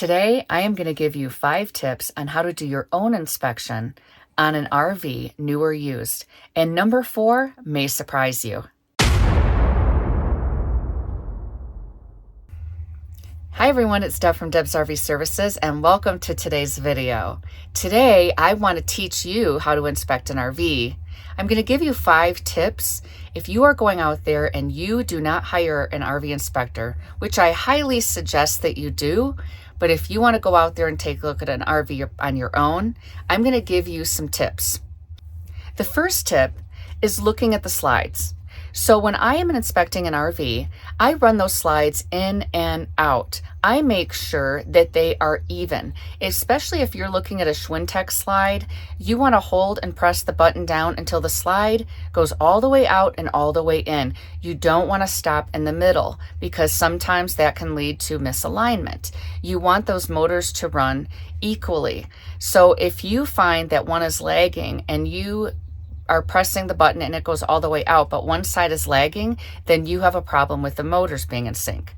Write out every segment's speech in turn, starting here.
Today, I am going to give you 5 tips on how to do your own inspection on an RV, new or used. And number 4 may surprise you. Hi everyone, it's Deb from Deb's RV Services and welcome to today's video. Today, I want to teach you how to inspect an RV. I'm going to give you 5 tips if you are going out there and you do not hire an RV inspector, which I highly suggest that you do. But if you want to go out there and take a look at an RV on your own, I'm going to give you some tips. The first tip is looking at the slides. So when I am inspecting an RV, I run those slides in and out. I make sure that they are even, especially if you're looking at a Schwintek slide. You want to hold and press the button down until the slide goes all the way out and all the way in. You don't want to stop in the middle because sometimes that can lead to misalignment. You want those motors to run equally. So if you find that one is lagging and you are pressing the button and it goes all the way out, but one side is lagging, then you have a problem with the motors being in sync.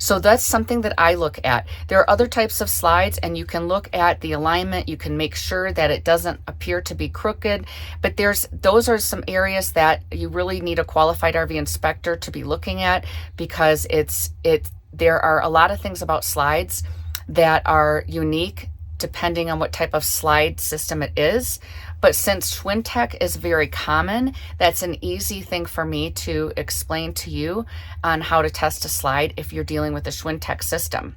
So that's something that I look at. There are other types of slides and you can look at the alignment. You can make sure that it doesn't appear to be crooked, but those are some areas that you really need a qualified RV inspector to be looking at because there are a lot of things about slides that are unique depending on what type of slide system it is. But since Schwintek is very common, that's an easy thing for me to explain to you on how to test a slide if you're dealing with the Schwintek system.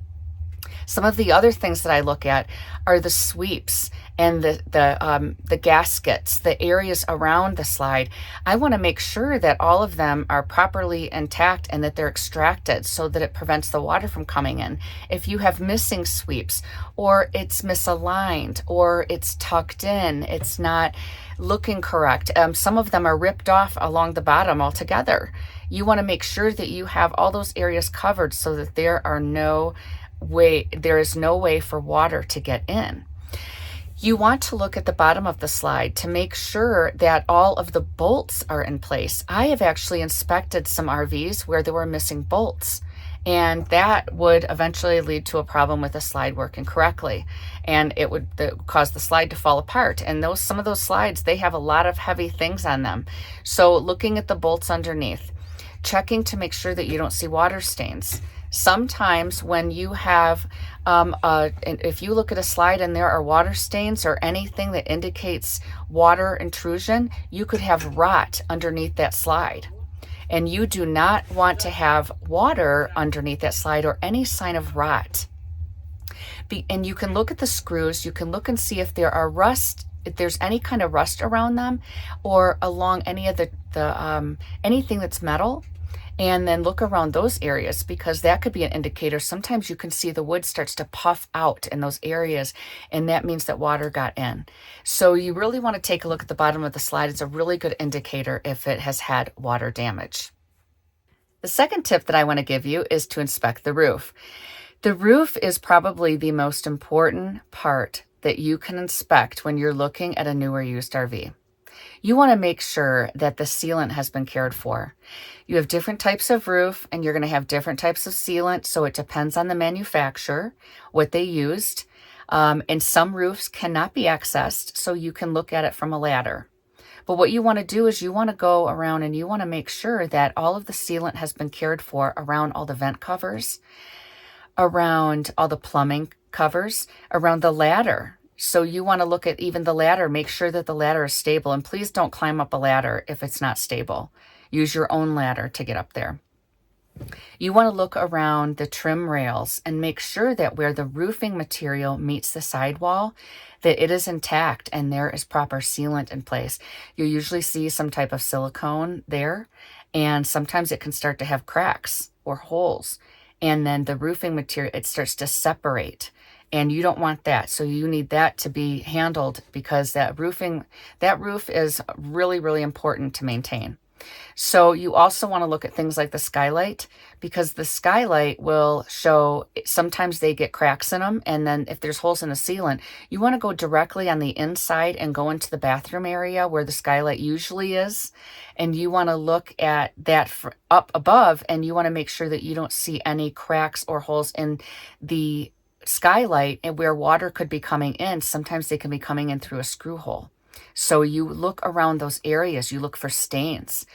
Some of the other things that I look at are the sweeps and the gaskets, the areas around the slide. I want to make sure that all of them are properly intact and that they're extracted so that it prevents the water from coming in. If you have missing sweeps or it's misaligned or it's tucked in, it's not looking correct. Some of them are ripped off along the bottom altogether. You want to make sure that you have all those areas covered so that there is no way for water to get in. You want to look at the bottom of the slide to make sure that all of the bolts are in place. I have actually inspected some RVs where there were missing bolts, and that would eventually lead to a problem with the slide working correctly, and it would cause the slide to fall apart. And some of those slides, they have a lot of heavy things on them. So looking at the bolts underneath, checking to make sure that you don't see water stains. Sometimes when you have, if you look at a slide and there are water stains or anything that indicates water intrusion, you could have rot underneath that slide. And you do not want to have water underneath that slide or any sign of rot. And you can look at the screws, you can look and see if if there's any kind of rust around them or along any of anything that's metal. And then look around those areas because that could be an indicator. Sometimes you can see the wood starts to puff out in those areas, and that means that water got in. So you really want to take a look at the bottom of the slide. It's a really good indicator if it has had water damage. The second tip that I want to give you is to inspect the roof. The roof is probably the most important part that you can inspect when you're looking at a new or used RV. You want to make sure that the sealant has been cared for. You have different types of roof and you're going to have different types of sealant, so it depends on the manufacturer, what they used. And some roofs cannot be accessed, so you can look at it from a ladder. But what you want to do is you want to go around and you want to make sure that all of the sealant has been cared for around all the vent covers, around all the plumbing covers, around the ladder. So you want to look at even the ladder, make sure that the ladder is stable, and please don't climb up a ladder if it's not stable. Use your own ladder to get up there. You want to look around the trim rails and make sure that where the roofing material meets the sidewall, that it is intact and there is proper sealant in place. You usually see some type of silicone there, and sometimes it can start to have cracks or holes. And then the roofing material, it starts to separate. And you don't want that. So you need that to be handled because that roof is really, really important to maintain. So you also want to look at things like the skylight because the skylight will show, sometimes they get cracks in them. And then if there's holes in the sealant, you want to go directly on the inside and go into the bathroom area where the skylight usually is. And you want to look at that up above and you want to make sure that you don't see any cracks or holes in the skylight and where water could be coming in, sometimes they can be coming in through a screw hole. So you look around those areas, you look for stains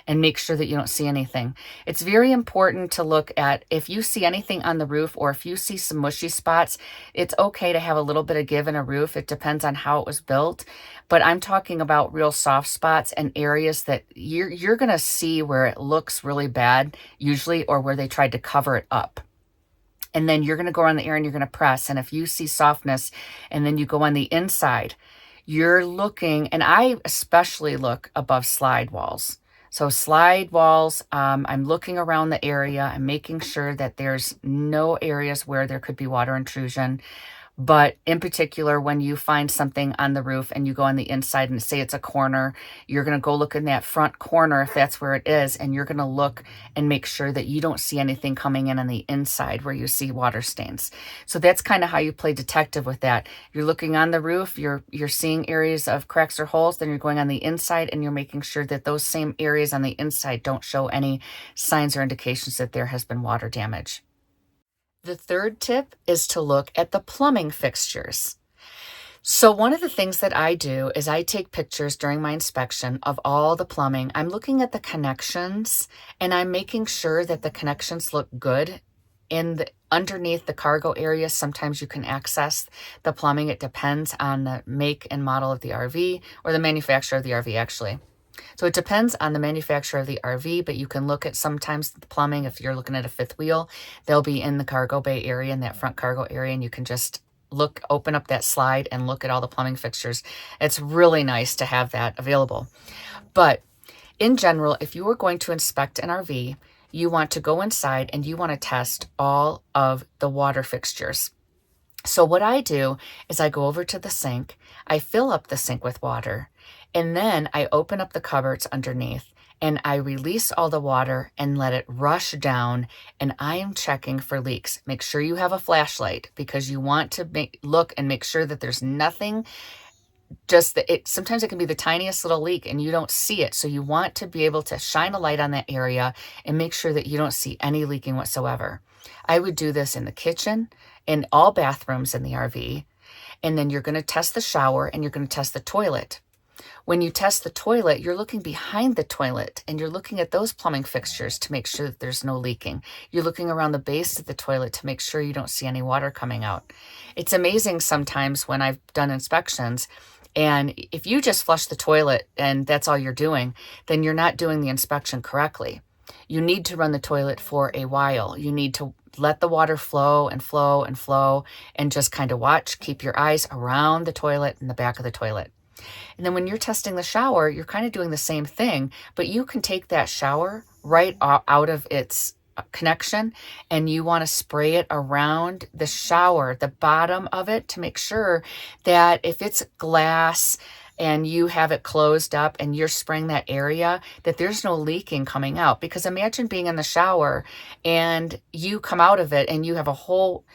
and make sure that you don't see anything. It's very important to look at if you see anything on the roof or if you see some mushy spots, it's okay to have a little bit of give in a roof. It depends on how it was built. But I'm talking about real soft spots and areas that you're going to see where it looks really bad usually, or where they tried to cover it up. And then you're going to go around the area and you're going to press. And if you see softness and then you go on the inside, you're looking, and I especially look above slide walls. So slide walls, I'm looking around the area. I'm making sure that there's no areas where there could be water intrusion. But in particular, when you find something on the roof and you go on the inside and say it's a corner, you're going to go look in that front corner if that's where it is, and you're going to look and make sure that you don't see anything coming in on the inside where you see water stains. So that's kind of how you play detective with that. You're looking on the roof, you're seeing areas of cracks or holes, then you're going on the inside and you're making sure that those same areas on the inside don't show any signs or indications that there has been water damage. The third tip is to look at the plumbing fixtures. So one of the things that I do is I take pictures during my inspection of all the plumbing. I'm looking at the connections and I'm making sure that the connections look good. Underneath the cargo area, sometimes you can access the plumbing. It depends on the make and model of the RV, or the manufacturer of the RV actually. So it depends on the manufacturer of the RV, but you can look at sometimes the plumbing. If you're looking at a fifth wheel, they'll be in the cargo bay area, in that front cargo area, and you can just open up that slide and look at all the plumbing fixtures. It's really nice to have that available. But in general, if you are going to inspect an RV, you want to go inside and you want to test all of the water fixtures. So what I do is I go over to the sink, I fill up the sink with water, and then I open up the cupboards underneath and I release all the water and let it rush down, and I am checking for leaks. Make sure you have a flashlight because you want to look and make sure that there's nothing, sometimes it can be the tiniest little leak and you don't see it. So you want to be able to shine a light on that area and make sure that you don't see any leaking whatsoever. I would do this in the kitchen, in all bathrooms in the RV, and then you're going to test the shower and you're going to test the toilet. When you test the toilet, you're looking behind the toilet and you're looking at those plumbing fixtures to make sure that there's no leaking. You're looking around the base of the toilet to make sure you don't see any water coming out. It's amazing sometimes when I've done inspections, and if you just flush the toilet and that's all you're doing, then you're not doing the inspection correctly. You need to run the toilet for a while. You need to let the water flow and flow and flow and just kind of watch. Keep your eyes around the toilet and the back of the toilet. And then when you're testing the shower, you're kind of doing the same thing, but you can take that shower right out of its connection and you want to spray it around the shower, the bottom of it, to make sure that if it's glass and you have it closed up and you're spraying that area, that there's no leaking coming out. Because imagine being in the shower and you come out of it and you have a whole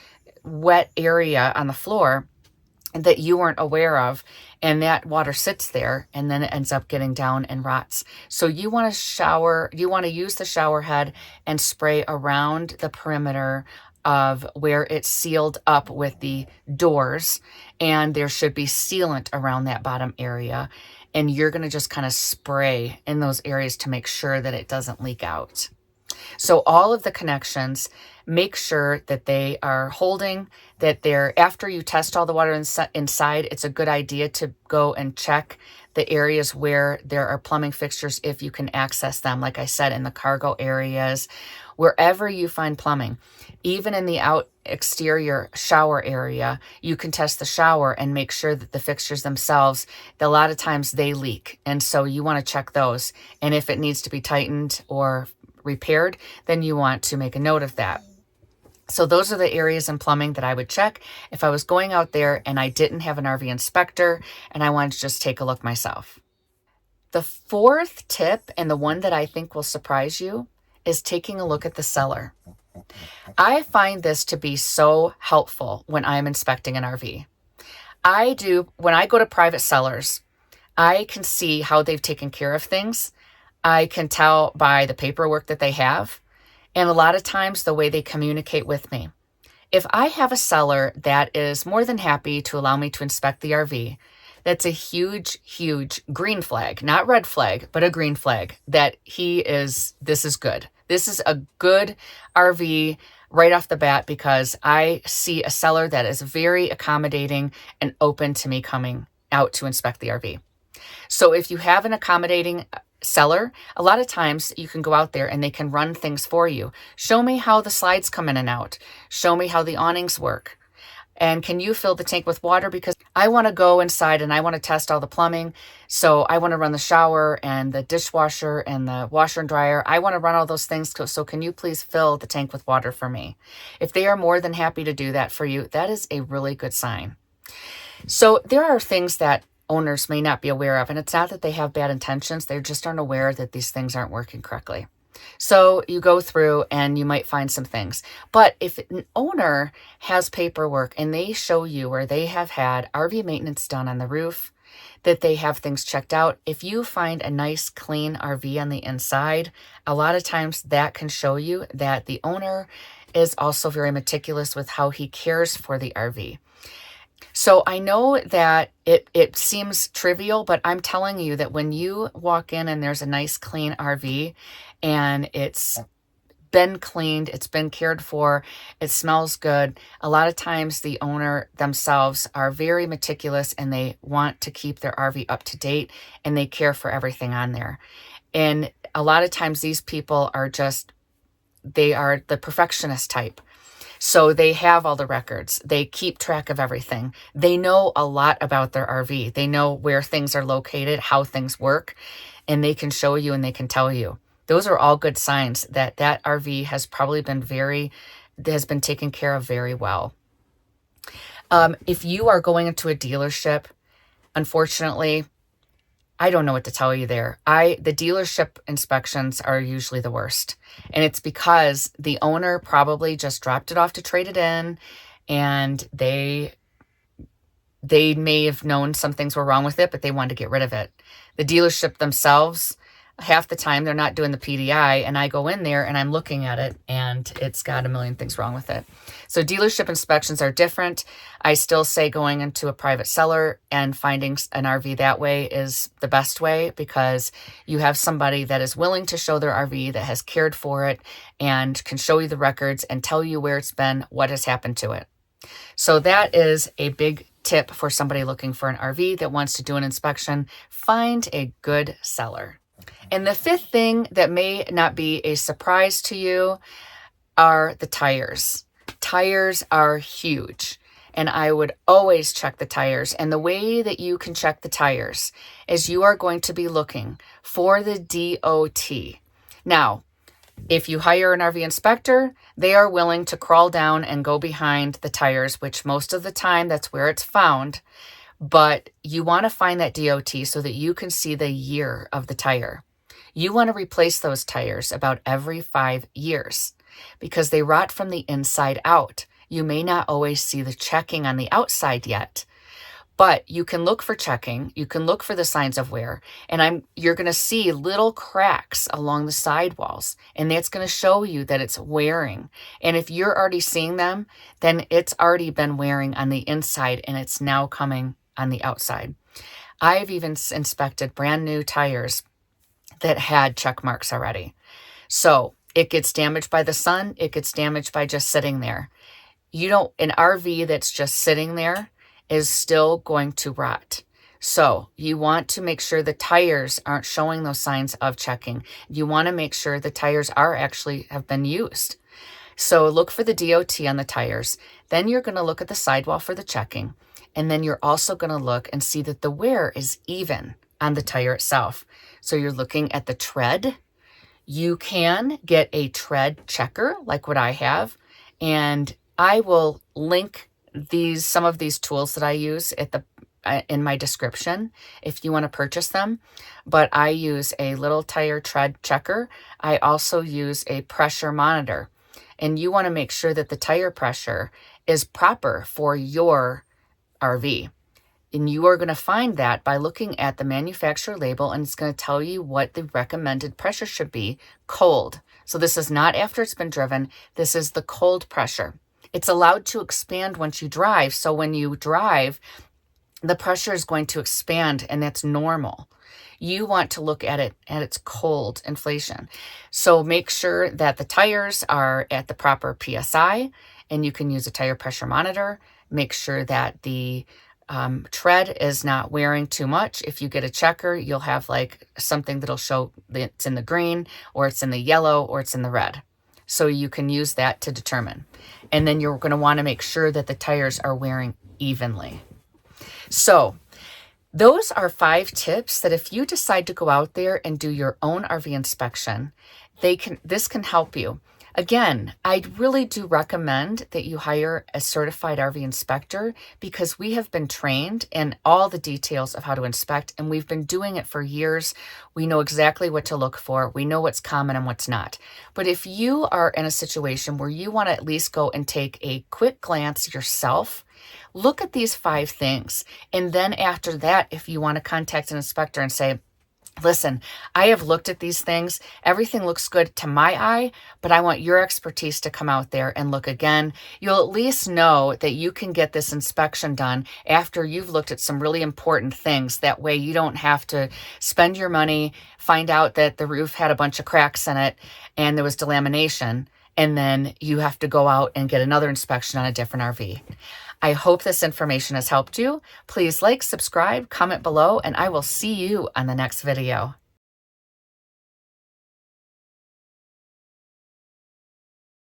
wet area on the floor that you weren't aware of, and that water sits there and then it ends up getting down and rots. So you want to use the shower head and spray around the perimeter of where it's sealed up with the doors, and there should be sealant around that bottom area, and you're going to just kind of spray in those areas to make sure that it doesn't leak out. So all of the connections, make sure that they are holding, that after you test all the water inside, it's a good idea to go and check the areas where there are plumbing fixtures if you can access them. Like I said, in the cargo areas, wherever you find plumbing, even in the exterior shower area, you can test the shower and make sure that the fixtures themselves, a lot of times they leak. And so you want to check those. And if it needs to be tightened or repaired, then you want to make a note of that. So those are the areas in plumbing that I would check if I was going out there and I didn't have an RV inspector and I wanted to just take a look myself. The fourth tip, and the one that I think will surprise you, is taking a look at the cellar. I find this to be so helpful when I'm inspecting an RV. When I go to private cellars, I can see how they've taken care of things. I can tell by the paperwork that they have, and a lot of times the way they communicate with me. If I have a seller that is more than happy to allow me to inspect the RV, that's a huge, huge green flag, not red flag, but a green flag that this is good. This is a good RV right off the bat because I see a seller that is very accommodating and open to me coming out to inspect the RV. So if you have an accommodating seller, a lot of times you can go out there and they can run things for you. Show me how the slides come in and out. Show me how the awnings work. And can you fill the tank with water? Because I want to go inside and I want to test all the plumbing. So I want to run the shower and the dishwasher and the washer and dryer. I want to run all those things. So can you please fill the tank with water for me? If they are more than happy to do that for you, that is a really good sign. So there are things that owners may not be aware of, and it's not that they have bad intentions. They just aren't aware that these things aren't working correctly. So you go through and you might find some things. But if an owner has paperwork and they show you where they have had RV maintenance done on the roof, that they have things checked out, if you find a nice clean RV on the inside, a lot of times that can show you that the owner is also very meticulous with how he cares for the RV. So I know that it seems trivial, but I'm telling you that when you walk in and there's a nice clean RV and it's been cleaned, it's been cared for, it smells good, a lot of times the owner themselves are very meticulous and they want to keep their RV up to date and they care for everything on there. And a lot of times these people they are the perfectionist type. So they have all the records. They keep track of everything. They know a lot about their RV. They know where things are located, how things work, and they can show you and they can tell you. Those are all good signs that that RV has probably been taken care of very well. If you are going into a dealership, unfortunately, I don't know what to tell you there. The dealership inspections are usually the worst. And it's because the owner probably just dropped it off to trade it in and they may have known some things were wrong with it, but they wanted to get rid of it. The dealership themselves, half the time they're not doing the PDI and I go in there and I'm looking at it and it's got a million things wrong with it. So dealership inspections are different. I still say going into a private seller and finding an RV that way is the best way because you have somebody that is willing to show their RV, that has cared for it and can show you the records and tell you where it's been, what has happened to it. So that is a big tip for somebody looking for an RV that wants to do an inspection. Find a good seller. And the fifth thing that may not be a surprise to you are the tires. Tires are huge, and I would always check the tires. And the way that you can check the tires is you are going to be looking for the DOT. Now, if you hire an RV inspector, they are willing to crawl down and go behind the tires, which most of the time that's where it's found. But you want to find that DOT so that you can see the year of the tire. You want to replace those tires about every 5 years because they rot from the inside out. You may not always see the checking on the outside yet, but you can look for checking. You can look for the signs of wear, and you're going to see little cracks along the sidewalls, and that's going to show you that it's wearing. And if you're already seeing them, then it's already been wearing on the inside, and it's now coming on the outside. I've even inspected brand new tires that had check marks already. So it gets damaged by the sun. It gets damaged by just sitting there. An RV that's just sitting there is still going to rot. So you want to make sure the tires aren't showing those signs of checking. You want to make sure the tires have been used. So look for the DOT on the tires. Then you're going to look at the sidewall for the checking. And then you're also going to look and see that the wear is even on the tire itself. So you're looking at the tread. You can get a tread checker like what I have. And I will link some of these tools that I use in my description if you want to purchase them. But I use a little tire tread checker. I also use a pressure monitor. And you want to make sure that the tire pressure is proper for your RV. And you are going to find that by looking at the manufacturer label, and it's going to tell you what the recommended pressure should be, cold. So this is not after it's been driven. This is the cold pressure. It's allowed to expand once you drive. So when you drive, the pressure is going to expand, and that's normal. You want to look at it at its cold inflation. So make sure that the tires are at the proper PSI, and you can use a tire pressure monitor. Make sure that the tread is not wearing too much. If you get a checker, you'll have like something that'll show that it's in the green, or it's in the yellow, or it's in the red. So you can use that to determine. And then you're going to want to make sure that the tires are wearing evenly. So those are 5 tips that if you decide to go out there and do your own RV inspection, this can help you. Again, I really do recommend that you hire a certified RV inspector, because we have been trained in all the details of how to inspect, and we've been doing it for years. We know exactly what to look for. We know what's common and what's not. But if you are in a situation where you want to at least go and take a quick glance yourself, look at these 5 things. And then after that, if you want to contact an inspector and say, listen, I have looked at these things. Everything looks good to my eye, but I want your expertise to come out there and look again. You'll at least know that you can get this inspection done after you've looked at some really important things. That way you don't have to spend your money, find out that the roof had a bunch of cracks in it and there was delamination, and then you have to go out and get another inspection on a different RV. I hope this information has helped you. Please like, subscribe, comment below, and I will see you on the next video.